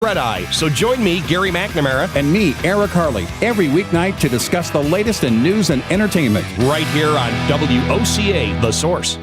Red Eye. So join me, Gary McNamara, and me, Eric Harley, every weeknight to discuss the latest in news and entertainment. Right here on WOCA, The Source.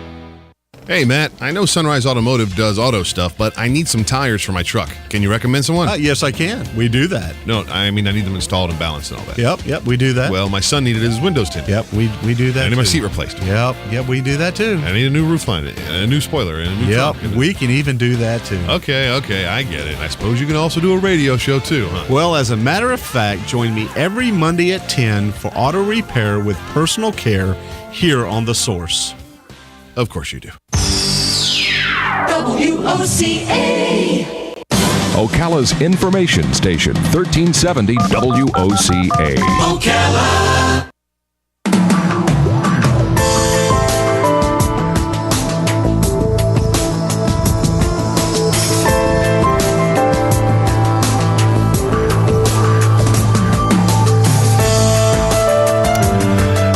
Hey, Matt, I know Sunrise Automotive does auto stuff, but I need some tires for my truck. Can you recommend someone? Yes, I can. We do that. No, I mean, I need them installed and balanced and all that. Yep, we do that. Well, my son needed his windows tinted. Yep, we do that. I need my too. seat replaced. Yep, we do that too. I need a new roof line, and a new spoiler, and a new trunk. We can even do that too. Okay, I get it. I suppose you can also do a radio show too, huh? Well, as a matter of fact, join me every Monday at 10 for auto repair with personal care here on The Source. Of course you do. WOCA. Ocala's information station, 1370 WOCA. Ocala.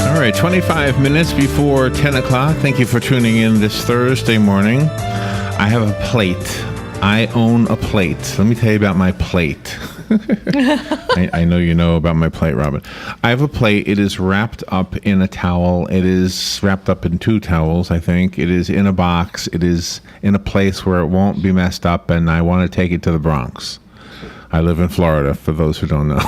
All right, 25 minutes before 10 o'clock. Thank you for tuning in this Thursday morning. I have a plate. I own a plate. Let me tell you about my plate. I know you know about my plate, Robin. I have a plate. It is wrapped up in a towel. It is wrapped up in 2 towels, I think. It is in a box. It is in a place where it won't be messed up, and I want to take it to the Bronx. I live in Florida, for those who don't know.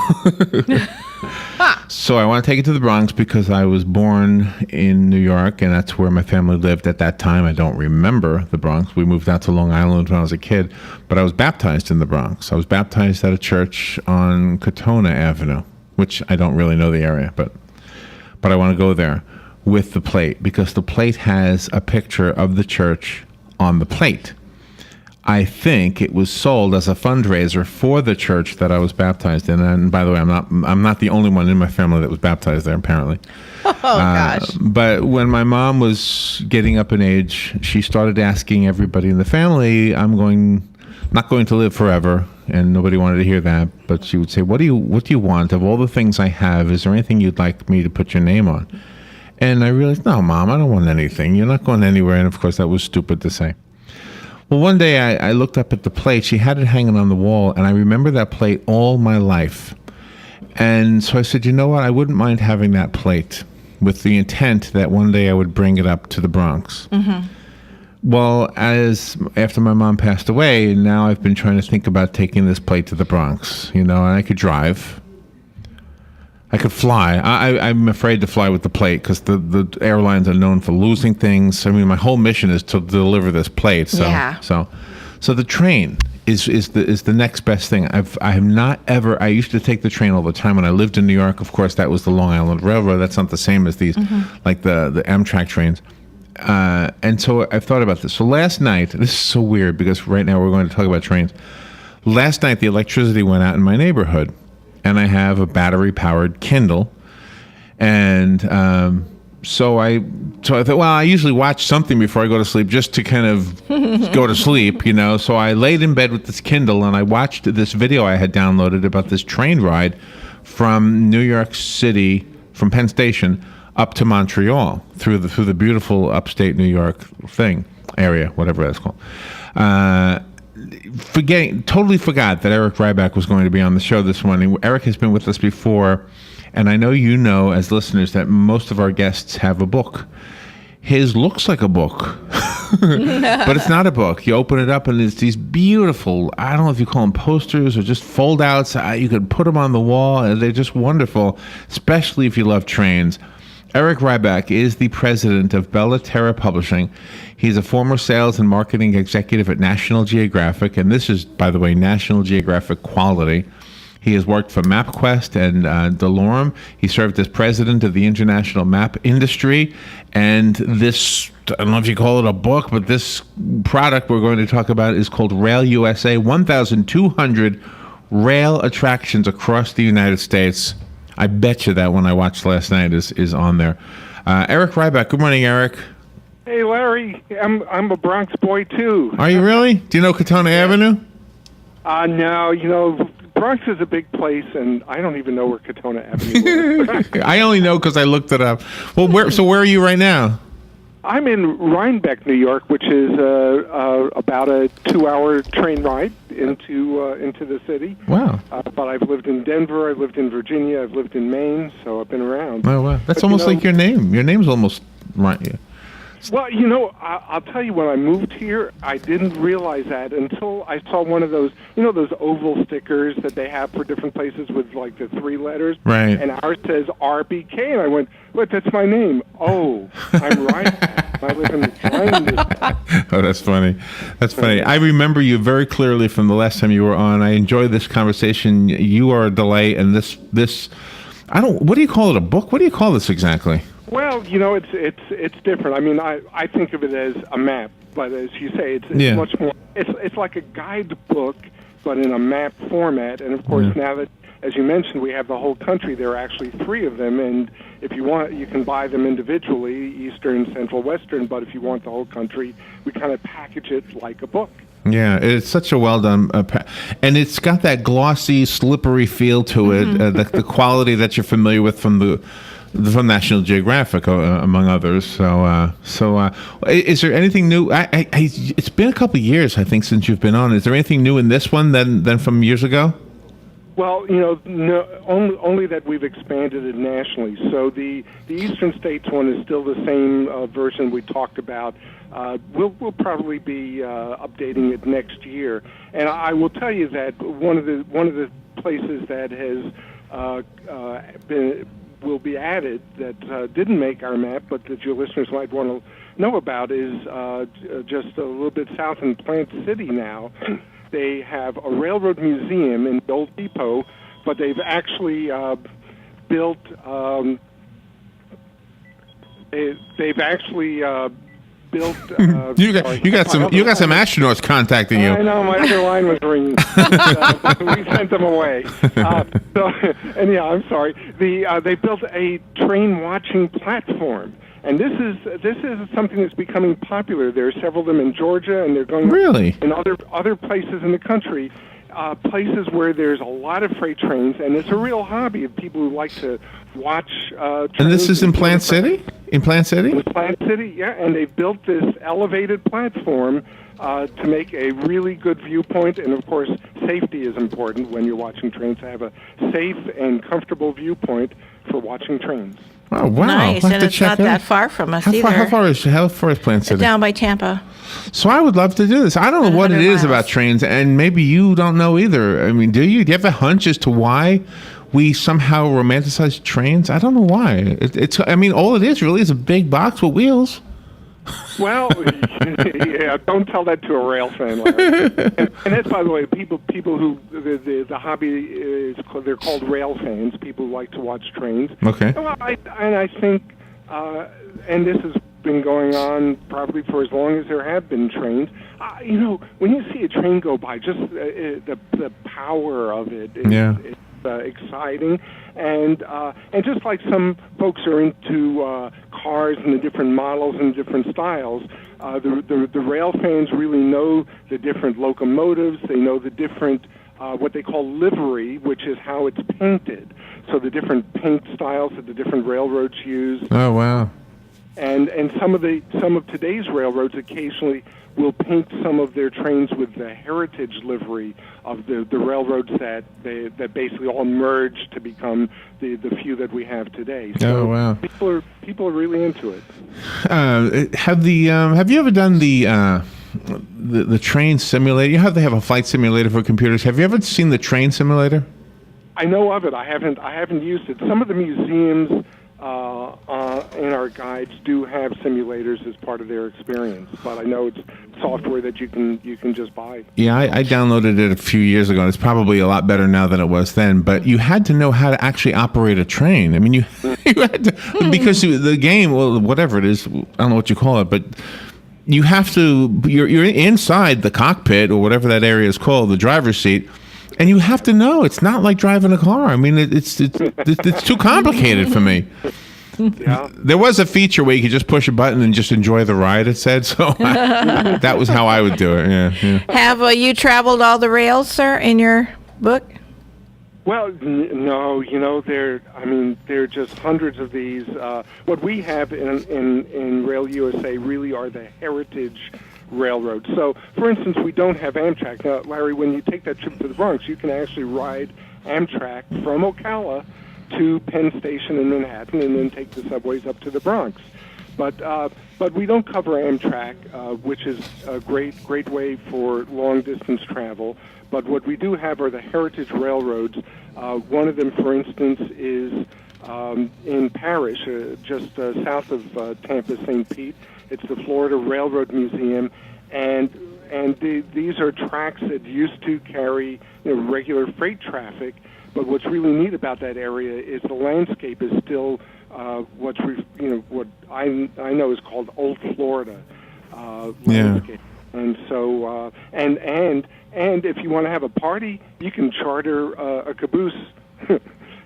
So I want to take it to the Bronx because I was born in New York, and that's where my family lived at that time. I don't remember the Bronx. We moved out to Long Island when I was a kid, but I was baptized in the Bronx. I was baptized at a church on Katona Avenue, which I don't really know the area, but I want to go there with the plate because the plate has a picture of the church on the plate. I think it was sold as a fundraiser for the church that I was baptized in. And by the way, I'm not the only one in my family that was baptized there, apparently. Oh, gosh. But when my mom was getting up in age, she started asking everybody in the family, not going to live forever. And nobody wanted to hear that. But she would say, what do you want? Of all the things I have, is there anything you'd like me to put your name on? And I realized, no, Mom, I don't want anything. You're not going anywhere. And of course, that was stupid to say. Well, one day I looked up at the plate. She had it hanging on the wall, and I remember that plate all my life. And so I said, you know what? I wouldn't mind having that plate with the intent that one day I would bring it up to the Bronx. Mm-hmm. Well, after my mom passed away, now I've been trying to think about taking this plate to the Bronx. You know, and I could drive. I could fly. I'm afraid to fly with the plate because the airlines are known for losing things. I mean, my whole mission is to deliver this plate. So, yeah. So the train is the next best thing. I have not ever. I used to take the train all the time when I lived in New York. Of course, that was the Long Island Railroad. That's not the same as these, like the Amtrak trains. And so I've thought about this. So last night, this is so weird because right now we're going to talk about trains. Last night, the electricity went out in my neighborhood. And I have a battery-powered Kindle, and so I thought, well, I usually watch something before I go to sleep just to kind of go to sleep, you know. So I laid in bed with this Kindle, and I watched this video I had downloaded about this train ride from New York City, from Penn Station, up to Montreal through the beautiful upstate New York area, whatever that's called. Totally forgot that Eric Ryback was going to be on the show this morning. Eric has been with us before, and I know you know as listeners that most of our guests have a book. His looks like a book, but it's not a book. You open it up and it's these beautiful, I don't know if you call them posters or just fold-outs. You could put them on the wall, and they're just wonderful, especially if you love trains. Eric Ryback is the president of Bella Terra Publishing. He's a former sales and marketing executive at National Geographic, and this is, by the way, National Geographic quality. He has worked for MapQuest and DeLorme. He served as president of the International Map Industry, and this, I don't know if you call it a book, but this product we're going to talk about is called Rail USA, 1,200 rail attractions across the United States. I bet you that one I watched last night is on there. Eric Ryback. Good morning, Eric. Hey, Larry. I'm a Bronx boy, too. Are you really? Do you know Katona Avenue? No, you know, Bronx is a big place, and I don't even know where Katona Avenue is. I only know because I looked it up. Well, where are you right now? I'm in Ryback, New York, which is about a 2-hour train ride into the city. Wow. But I've lived in Denver, I've lived in Virginia, I've lived in Maine, so I've been around. Oh, wow. That's But, almost like your name. Your name's almost right. Yeah. Well, I'll tell you, when I moved here, I didn't realize that until I saw one of those, those oval stickers that they have for different places with, like, the 3 letters. Right. And ours says RBK, and I went, "What? That's my name." Oh, I'm right. I live in the train district. Oh, that's funny. That's funny. I remember you very clearly from the last time you were on. I enjoyed this conversation. You are a delight, and this. What do you call it? A book? What do you call this exactly? Well, it's different. I mean, I think of it as a map, but as you say, it's Yeah. much more. It's like a guidebook, but in a map format. And of course, now that, as you mentioned, we have the whole country, there are actually 3 of them. And if you want, you can buy them individually, Eastern, Central, Western. But if you want the whole country, we kind of package it like a book. Yeah, it's such a well done, and it's got that glossy, slippery feel to it. The quality that you're familiar with from National Geographic, among others. So, is there anything new? It's been a couple of years, I think, since you've been on. Is there anything new in this one than from years ago? Well, no, only that we've expanded it nationally. So the Eastern States one is still the same version we talked about. We'll probably be updating it next year. And I will tell you that one of the places that has will be added that didn't make our map, but that your listeners might want to know about, is just a little bit south in Plant City now. They have a railroad museum in the old depot, but they've actually built. They've actually built. You got some astronauts contacting you. I know, my other line was ringing. We sent them away. Anyhow, I'm sorry. They built a train watching platform. And this is something that's becoming popular. There are several of them in Georgia, and they're going really in other places in the country, places where there's a lot of freight trains, and it's a real hobby of people who like to watch. And this is in Plant City? In Plant City? In Plant City, yeah. And they've built this elevated platform to make a really good viewpoint, and of course, safety is important when you're watching trains. To have a safe and comfortable viewpoint for watching trains. Oh, wow. Nice, and it's not that far from us either. How far is Plant City? Down by Tampa. So I would love to do this. I don't know what it is about trains, and maybe you don't know either. I mean, do you? Do you have a hunch as to why we somehow romanticize trains? I don't know why. I mean, all it is really is a big box with wheels. Well, yeah, don't tell that to a rail fan, Larry. And that's, by the way, people who the hobby is, they're called rail fans. People who like to watch trains. Okay. Well, I think, and this has been going on probably for as long as there have been trains. When you see a train go by, just the power of it. It's exciting, and just like some folks are into cars and the different models and different styles, the rail fans really know the different locomotives. They know the different what they call livery, which is how it's painted. So the different paint styles that the different railroads use. Oh, wow. And some of today's railroads occasionally will paint some of their trains with the heritage livery of the railroads that basically all merged to become the few that we have today. So wow. People are really into it. Have you ever done the train simulator? They have a flight simulator for computers. Have you ever seen the train simulator? I know of it. I haven't used it. Some of the museums in our guides do have simulators as part of their experience, but I know it's software that you can just buy. Yeah, I downloaded it a few years ago. It's probably a lot better now than it was then, but you had to know how to actually operate a train. I mean, you had to, because the game, well, whatever it is, I don't know what you call it, but you have to, you're inside the cockpit or whatever that area is called, the driver's seat, and you have to know. It's not like driving a car. I mean, it's too complicated for me. Yeah. There was a feature where you could just push a button and just enjoy the ride, it said. So that was how I would do it. Yeah. Have you traveled all the rails, sir, in your book? Well, no, there are just hundreds of these. What we have in Rail USA really are the heritage railroads. So, for instance, we don't have Amtrak. Now, Larry, when you take that trip to the Bronx, you can actually ride Amtrak from Ocala to Penn Station in Manhattan and then take the subways up to the Bronx. But we don't cover Amtrak, which is a great way for long-distance travel. But what we do have are the heritage railroads. One of them, for instance, is in Parrish, just south of Tampa, St. Pete. It's the Florida Railroad Museum, and these are tracks that used to carry regular freight traffic. But what's really neat about that area is the landscape is still what I know is called Old Florida landscape. And so and if you want to have a party, you can charter a caboose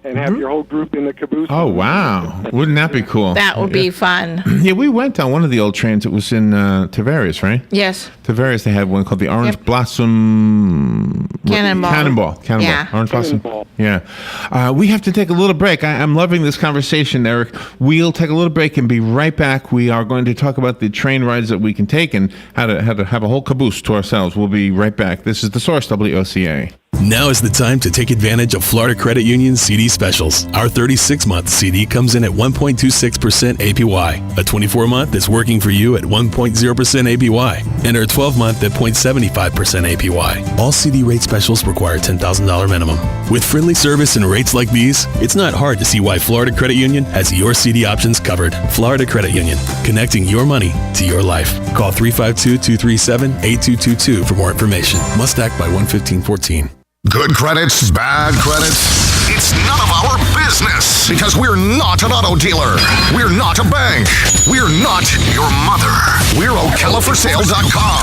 and have your whole group in the caboose. Oh, wow. Wouldn't that be cool? That would be fun. Yeah, we went on one of the old trains. It was in Tavares, right? Yes. Tavares, they had one called the Orange Blossom... Cannonball. Yeah. Orange Blossom. Yeah. We have to take a little break. I'm loving this conversation, Eric. We'll take a little break and be right back. We are going to talk about the train rides that we can take and how to have a whole caboose to ourselves. We'll be right back. This is The Source, WOCA. Now is the time to take advantage of Florida Credit Union's CD specials. Our 36-month CD comes in at 1.26% APY. A 24-month is working for you at 1.0% APY. And our 12-month at 0.75% APY. All CD rate specials require $10,000 minimum. With friendly service and rates like these, it's not hard to see why Florida Credit Union has your CD options covered. Florida Credit Union, connecting your money to your life. Call 352-237-8222 for more information. Must act by 1/15/14. Good credits, bad credits. It's none of our business because we're not an auto dealer. We're not a bank. We're not your mother. We're OcalaForSale.com.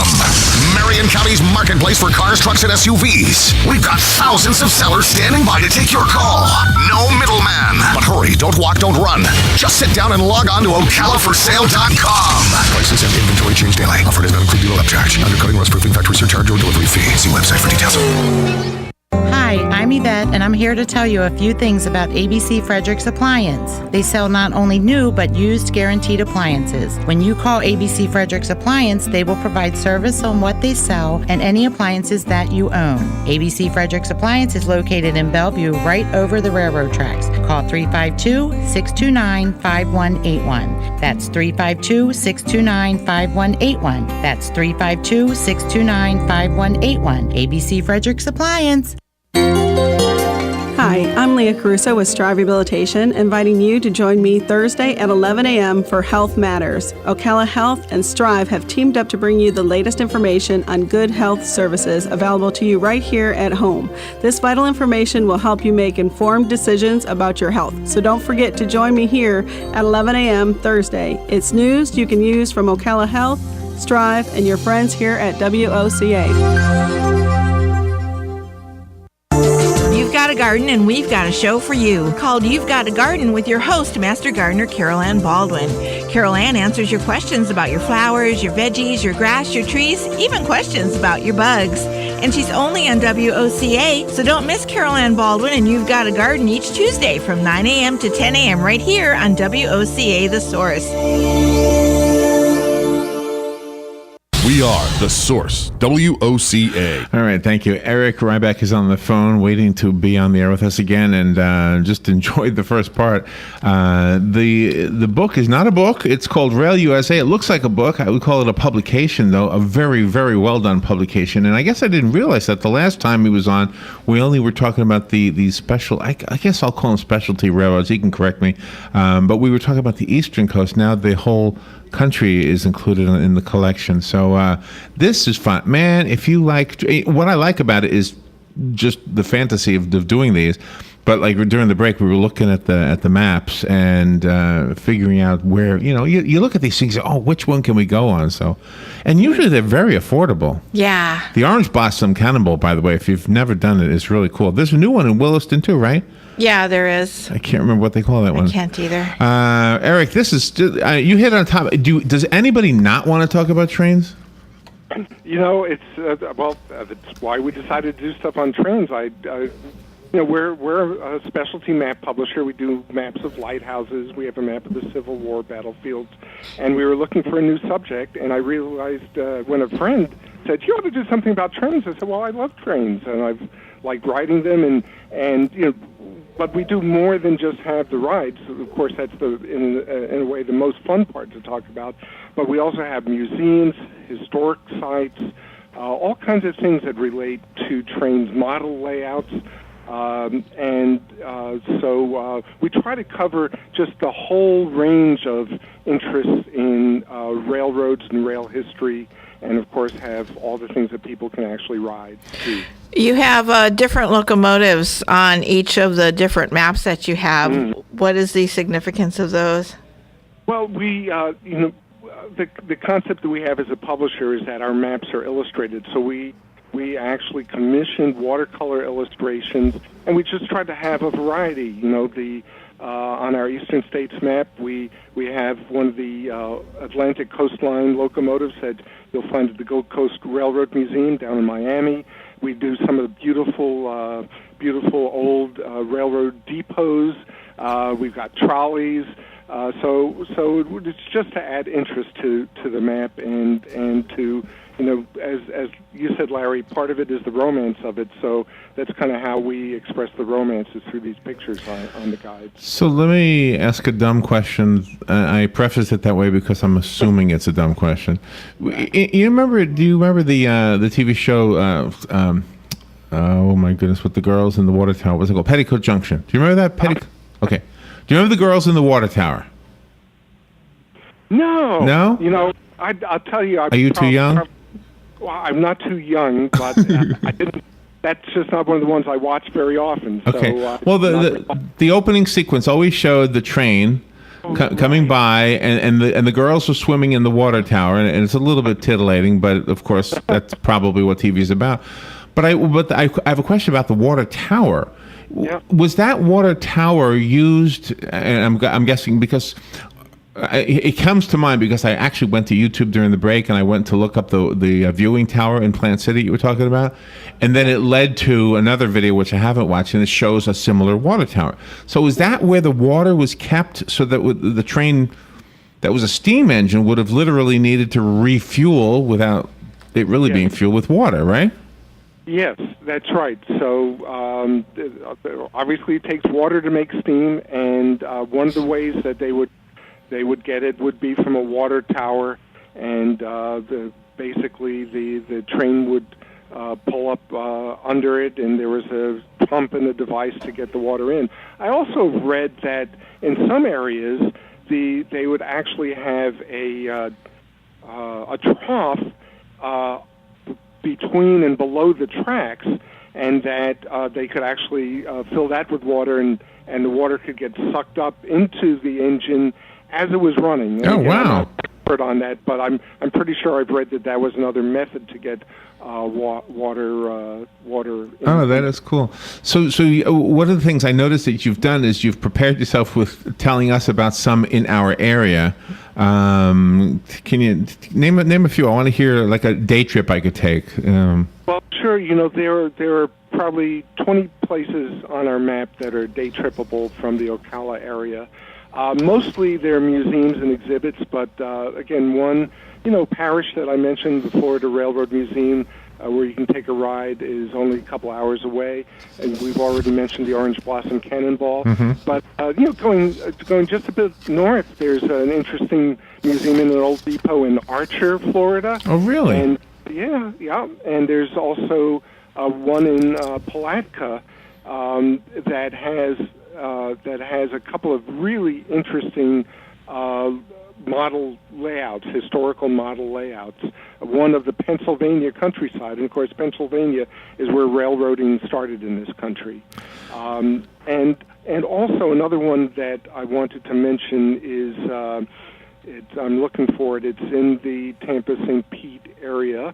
Marion County's marketplace for cars, trucks, and SUVs. We've got thousands of sellers standing by to take your call. No middleman. But hurry, don't walk, don't run. Just sit down and log on to OcalaForSale.com. Prices and inventory change daily. Offer does not include dealer upcharge. Undercutting, rust proofing, factory surcharge, or delivery fee. See website for details. Hi, I'm Yvette, and I'm here to tell you a few things about ABC Fredericks Appliance. They sell not only new, but used guaranteed appliances. When you call ABC Fredericks Appliance, they will provide service on what they sell and any appliances that you own. ABC Fredericks Appliance is located in Bellevue, right over the railroad tracks. Call 352-629-5181. That's 352-629-5181. That's 352-629-5181. ABC Fredericks Appliance. Hi, I'm Leah Caruso with Strive Rehabilitation, inviting you to join me Thursday at 11 a.m. for Health Matters. Ocala Health and Strive have teamed up to bring you the latest information on good health services available to you right here at home. This vital information will help you make informed decisions about your health. So don't forget to join me here at 11 a.m. Thursday. It's news you can use from Ocala Health, Strive, and your friends here at WOCA. You've got a garden and we've got a show for you called You've Got a Garden with your host, Master Gardener Carol Ann Baldwin. Carol Ann answers your questions about your flowers, your veggies, your grass, your trees, even questions about your bugs. And she's only on WOCA, so don't miss Carol Ann Baldwin and You've Got a Garden each Tuesday from 9 a.m. to 10 a.m. right here on WOCA The Source. We are The Source, WOCA. All right, thank you. Eric Ryback is on the phone waiting to be on the air with us again, and just enjoyed the first part. The book is not a book. It's called Rail USA. It looks like a book. I would call it a publication, though, a very, very well-done publication. And I guess I didn't realize that the last time he was on, we only were talking about the special, I guess I'll call them specialty railroads. He can correct me. But we were talking about the Eastern Coast. Now the whole country is included in the collection. So this is fun. Man, if you like, what I like about it is just the fantasy of doing these. But like during the break, we were looking at the maps and figuring out where, you look at these things, oh, which one can we go on? So, and usually they're very affordable. Yeah. The Orange Blossom Cannonball, by the way, if you've never done it, is really cool. There's a new one in Williston too, right? Yeah, there is. I can't remember what they call that one. I can't either. Eric, this is you hit on top. Does anybody not want to talk about trains? It's that's why we decided to do stuff on trains. we're a specialty map publisher. We do maps of lighthouses. We have a map of the Civil War battlefields, and we were looking for a new subject. And I realized when a friend said, "You ought to do something about trains," I said, "Well, I love trains, and I've liked riding them, and but we do more than just have the rides. Of course, that's in a way the most fun part to talk about. But we also have museums, historic sites, all kinds of things that relate to trains' model layouts. So we try to cover just the whole range of interests in railroads and rail history, and of course have all the things that people can actually ride too. You have different locomotives on each of the different maps that you have. What is the significance of those? Well, we, the concept that we have as a publisher is that our maps are illustrated. So we actually commissioned watercolor illustrations, and we just tried to have a variety. On our Eastern States map, we have one of the Atlantic coastline locomotives that you'll find at the Gold Coast Railroad Museum down in Miami. We do some of the beautiful old railroad depots. We've got trolleys. So it's just to add interest to the map and to, as you said, Larry, part of it is the romance of it. So that's kind of how we express the romance is through these pictures on the guides. So let me ask a dumb question. I preface it that way because I'm assuming it's a dumb question. Do you remember the TV show, oh my goodness, with the girls in the water tower? What's it called? Petticoat Junction. Do you remember that? Okay. Do you remember the girls in the water tower? No. No? I'll tell you. Are you too young? Well, I'm not too young, but I didn't. That's just not one of the ones I watch very often. Okay. So, well, the opening sequence always showed the train coming by, and the girls were swimming in the water tower, and it's a little bit titillating, but of course that's probably what TV is about. But I have a question about the water tower. Yeah. Was that water tower used? And I'm guessing because it comes to mind because I actually went to YouTube during the break and I went to look up the viewing tower in Plant City you were talking about, and then it led to another video which I haven't watched, and it shows a similar water tower. So is that where the water was kept so that the train that was a steam engine would have literally needed to refuel without it really being fueled with water, right? Yes, that's right. So obviously it takes water to make steam, and one of the ways that they would get it would be from a water tower, and basically the train would pull up under it, and there was a pump and a device to get the water in. I also read that in some areas they would actually have a trough between and below the tracks, and that they could actually fill that with water, and the water could get sucked up into the engine as it was running. Oh, again, wow. I'm not an expert on that, but I'm pretty sure I've read that was another method to get water. Oh, that is cool. So one of the things I noticed that you've done is you've prepared yourself with telling us about some in our area. Can you name a few? I want to hear like a day trip I could take. Well, sure. There are probably 20 places on our map that are day trippable from the Ocala area. Mostly they're museums and exhibits, but again, one parish that I mentioned, the Florida Railroad Museum, where you can take a ride, is only a couple hours away, and we've already mentioned the Orange Blossom Cannonball. But going just a bit north, there's an interesting museum in an old depot in Archer, Florida. Oh, really? And yeah, and there's also one in Palatka that has a couple of really interesting model layouts, historical model layouts. One of the Pennsylvania countryside, and of course Pennsylvania is where railroading started in this country. And also another one that I wanted to mention is, I'm looking for it, it's in the Tampa-St. Pete area,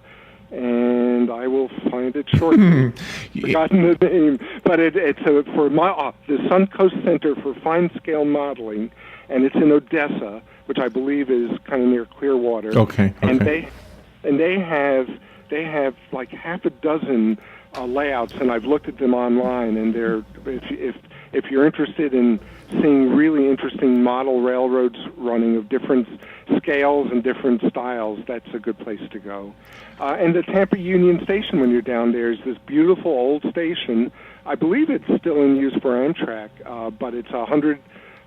and I will find it shortly. Forgotten the name, but it's for the Suncoast Center for Fine Scale Modeling, and it's in Odessa, which I believe is kind of near Clearwater. Okay. And they have like half a dozen layouts, and I've looked at them online, and they're if you're interested in seeing really interesting model railroads running of different scales and different styles, that's a good place to go. And the Tampa Union Station, when you're down there, is this beautiful old station. I believe it's still in use for Amtrak, but it's a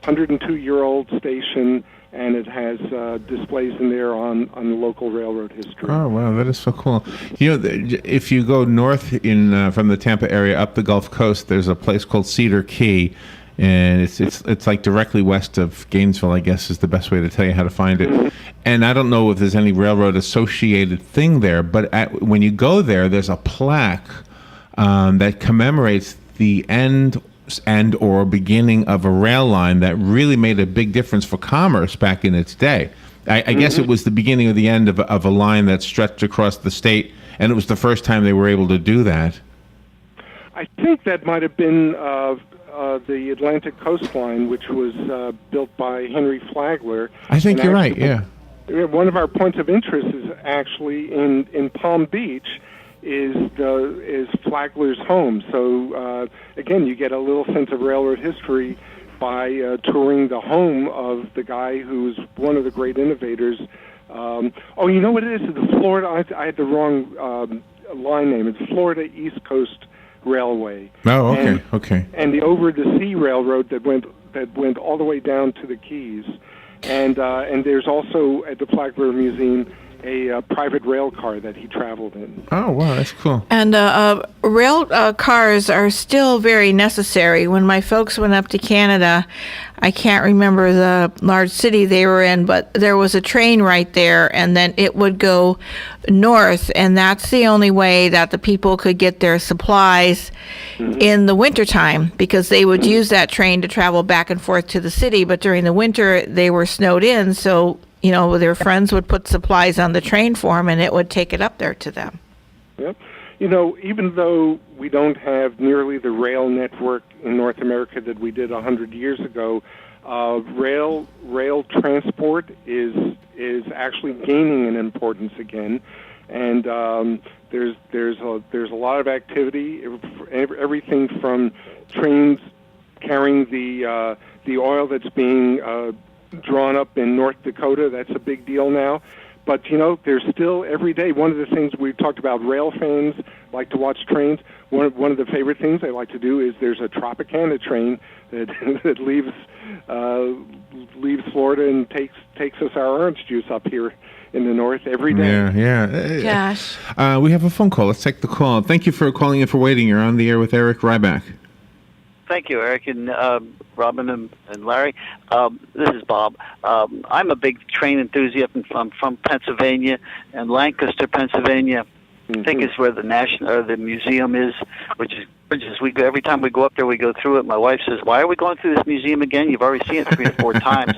102-year-old station, and it has displays in there on the local railroad history. Oh, wow, that is so cool. You know, if you go north from the Tampa area up the Gulf Coast, there's a place called Cedar Key, and it's like directly west of Gainesville, I guess is the best way to tell you how to find it. And I don't know if there's any railroad associated thing there, but when you go there's a plaque that commemorates the end and or beginning of a rail line that really made a big difference for commerce back in its day. I guess it was the beginning of the end of a line that stretched across the state, and it was the first time they were able to do that. I think that might have been the Atlantic coastline, which was built by Henry Flagler. I think you're right, yeah. One of our points of interest is actually in Palm Beach, is Flagler's home. So again, you get a little sense of railroad history by touring the home of the guy who was one of the great innovators. Oh, you know what it is? The Florida. I had the wrong line name. It's Florida East Coast Railway. Oh, okay, okay. And the Over the Sea Railroad that went all the way down to the Keys. And there's also at the Flagler Museum a private rail car that he traveled in. Oh, wow, that's cool. And rail cars are still very necessary. When my folks went up to Canada, I can't remember the large city they were in, but there was a train right there, and then it would go north, and that's the only way that the people could get their supplies in the wintertime, because they would use that train to travel back and forth to the city, but during the winter they were snowed in, so their friends would put supplies on the train for them, and it would take it up there to them. Yep. Even though we don't have nearly the rail network in North America that we did 100 years ago, rail transport is actually gaining in importance again, and there's a lot of activity. Everything from trains carrying the oil that's being drawn up in North Dakota. That's a big deal now. But, there's still every day, one of the things we talked about, rail fans like to watch trains. One of the favorite things they like to do is there's a Tropicana train that leaves Florida and takes us our orange juice up here in the north every day. Yeah. Gosh. We have a phone call. Let's take the call. Thank you for calling and for waiting. You're on the air with Eric Ryback. Thank you, Eric and Robin and Larry. This is Bob. I'm a big train enthusiast. I'm from Pennsylvania and Lancaster, Pennsylvania. I think it's where the museum is, which is every time we go up there, we go through it. My wife says, "Why are we going through this museum again? You've already seen it 3 or 4 times."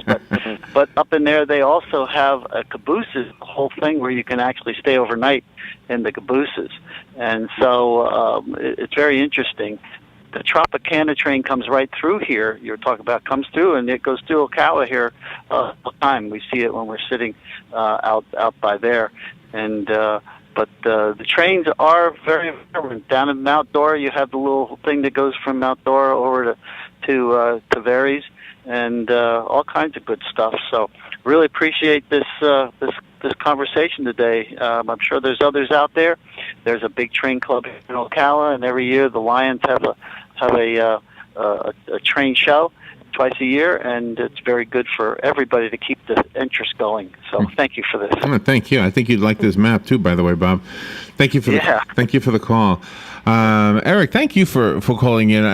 But up in there, they also have a cabooses, a whole thing where you can actually stay overnight in the cabooses, and so it's very interesting. The Tropicana train comes right through here. You're talking about comes through, and it goes through Ocala here all the time. We see it when we're sitting out by there, and but the trains are very important. Down in Mount Dora, you have the little thing that goes from Mount Dora over to Verres, and all kinds of good stuff. So really appreciate this conversation today. I'm sure there's others out there. There's a big train club in Ocala, and every year the Lions have a train show twice a year, and it's very good for everybody to keep the interest going. So thank you for this. Thank you. I think you'd like this map too, by the way, Bob. Thank you for the call. Eric, thank you for calling in.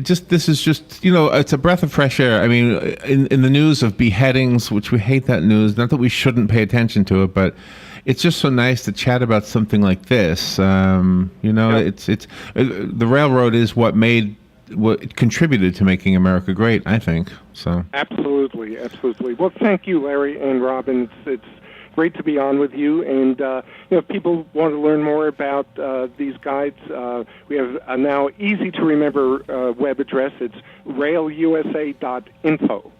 This is just, it's a breath of fresh air. I mean, in the news of beheadings, which we hate that news, not that we shouldn't pay attention to it, but it's just so nice to chat about something like this. It's the railroad is what contributed to making America great, I think. So absolutely. Well, thank you, Larry and Robin. It's great to be on with you. And if people want to learn more about these guides, we have a now easy to remember web address. It's railusa.info.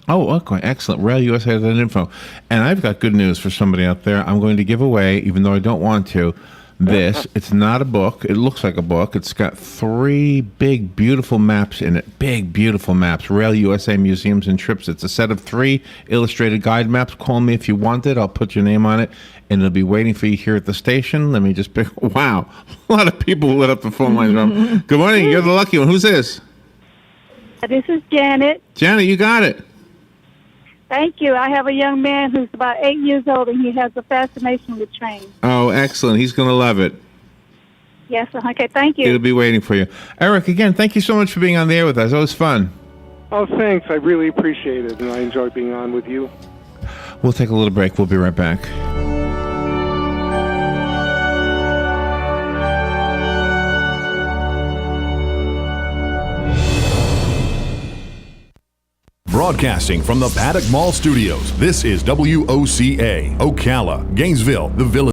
Oh, okay, excellent. RailUSA.info. And I've got good news for somebody out there. I'm going to give away, even though I don't want to, this. It's not a book. It looks like a book. It's got 3 big, beautiful maps in it. Big, beautiful maps. Rail USA Museums and Trips. It's a set of 3 illustrated guide maps. Call me if you want it. I'll put your name on it, and it'll be waiting for you here at the station. Let me just pick. Wow. A lot of people lit up the phone lines. Good morning. You're the lucky one. Who's this? This is Janet. Janet, you got it. Thank you. I have a young man who's about 8 years old, and he has a fascination with trains. Oh, excellent. He's going to love it. Yes, okay, thank you. It'll be waiting for you. Eric, again, thank you so much for being on the air with us. That was fun. Oh, thanks. I really appreciate it, and I enjoy being on with you. We'll take a little break. We'll be right back. Broadcasting from the Paddock Mall Studios, this is WOCA, Ocala, Gainesville, the Village.